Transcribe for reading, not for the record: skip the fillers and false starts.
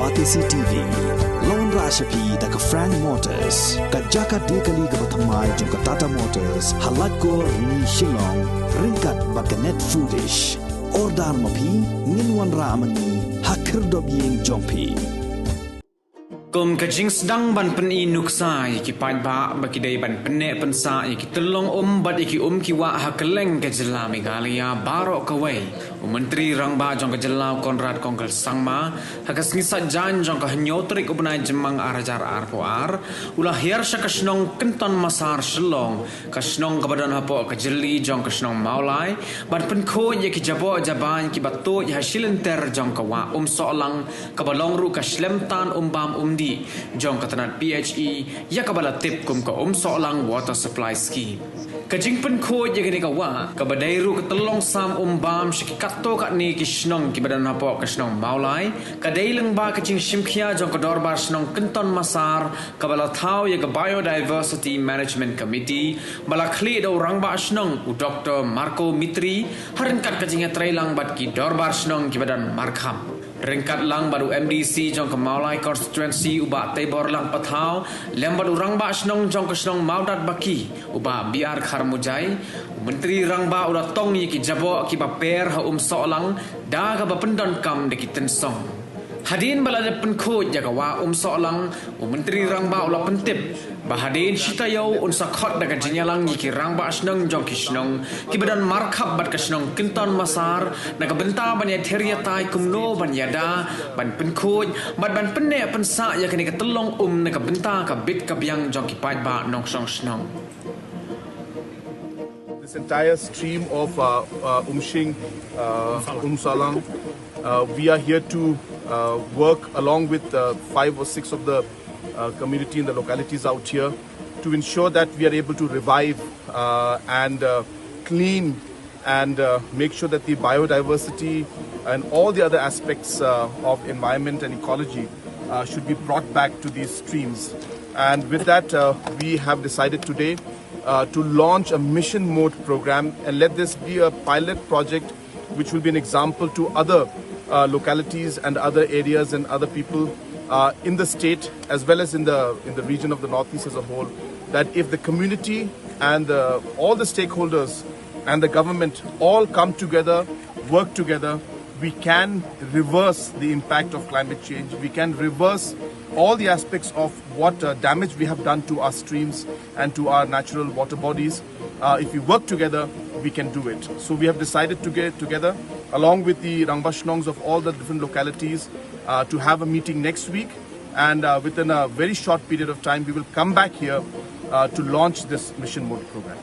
Batisi TV Lon Rashapi da ka Frank Motors ka Jaka Dekali ka Batamai jong ka Tata Motors halat ko ni Shillong ringkat bakanet foodish Ordar mapi nginwan ramani hakir dobyeng jongpi Kum kajing sedang ban pen nuksa iki paid ba baki dai ban penne pensa iki telong bat iki kiwa hakeleng ke jela Meghalaya baro kawai menteri rang ba jong ke jela Conrad kongkel Sangma hakas Nongsaitjaiñ jong ke hanyotrik ubnai jemang arajar arpoar ulah hiar syakasnong Kynton Massar Shelong kasnong kebadan hapo ke jeli jong kasnong maulai ban pen ko iki Jaboh jaban ki batu ya hasilenter jong ke wa Umsohlang kebalong ru kaslemtan bam jong katanat PHE ya kabala tip kum ka Umsohlang water supply scheme kajing pen ko ya gani ka wa kabadai ru ketelong sam bam shikikato ka ni kisnong ki badan hapo kasnong maulai kadai leng ba kajing shimkhia jong ka dorbar snong Kynton Massar kabala thau ya ka biodiversity management committee bala khli do rang ba snong u Dr. Marco Mitri harenkat kajing trailang bat ki dorbar snong ki badan markham Ringkat lang baru MDC jong ke Maulai constituency uba tebor lang pathau lem baru rang ba snong jong ke snong maudat baki uba biar kharmujai menteri rang ba uda Tong ki Jaboh ki ba per ha Umsohlang da ka ba pendon kam de ki tensong hadin bala de penkhot ja ka wa Umsohlang menteri rang ba ula pentip bahadin sitayau unsakot daga jinyalang ki rang ba snong jong ki snong ki badan markhab bat ka snong Kynton Massar naga benta ban ya theria tai kumno ban yada ban penkhot bat ban penne pensa ya kani ka telong naga benta ka bit ka biang jong ki pai ba nong song snong. This entire stream of Umsohlang, we are here to work along with 5 or 6 of the community in the localities out here to ensure that we are able to revive and clean and make sure that the biodiversity and all the other aspects of environment and ecology should be brought back to these streams. And with that, we have decided today to launch a mission mode program and let this be a pilot project which will be an example to other localities and other areas and other people in the state as well as in the region of the Northeast as a whole, that if the community and all the stakeholders and the government all come together, work together, we can reverse the impact of climate change. We can reverse all the aspects of what damage we have done to our streams and to our natural water bodies. If we work together, we can do it. So we have decided to get together along with the Rangbashnongs of all the different localities to have a meeting next week, and within a very short period of time we will come back here to launch this mission mode program.